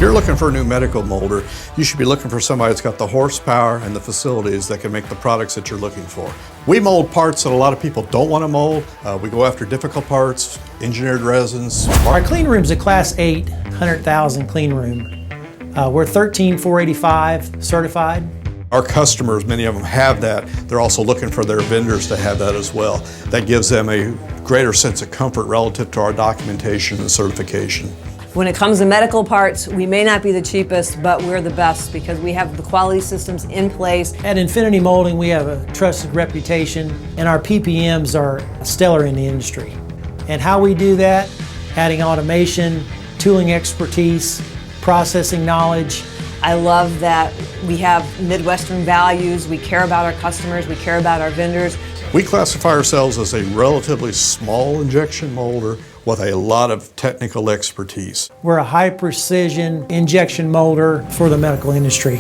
you're looking for a new medical molder, you should be looking for somebody that's got the horsepower and the facilities that can make the products that you're looking for. We mold parts that a lot of people don't want to mold. We go after difficult parts, engineered resins. Our clean room's a Class 8, 100,000 clean room. We're 13485 certified. Our customers, many of them have that. They're also looking for their vendors to have that as well. That gives them a greater sense of comfort relative to our documentation and certification. When it comes to medical parts, we may not be the cheapest, but we're the best because we have the quality systems in place. At Infinity Molding, we have a trusted reputation, and our PPMs are stellar in the industry. And how we do that, adding automation, tooling expertise, processing knowledge. I love that we have Midwestern values, we care about our customers, we care about our vendors. We classify ourselves as a relatively small injection molder with a lot of technical expertise. We're a high precision injection molder for the medical industry.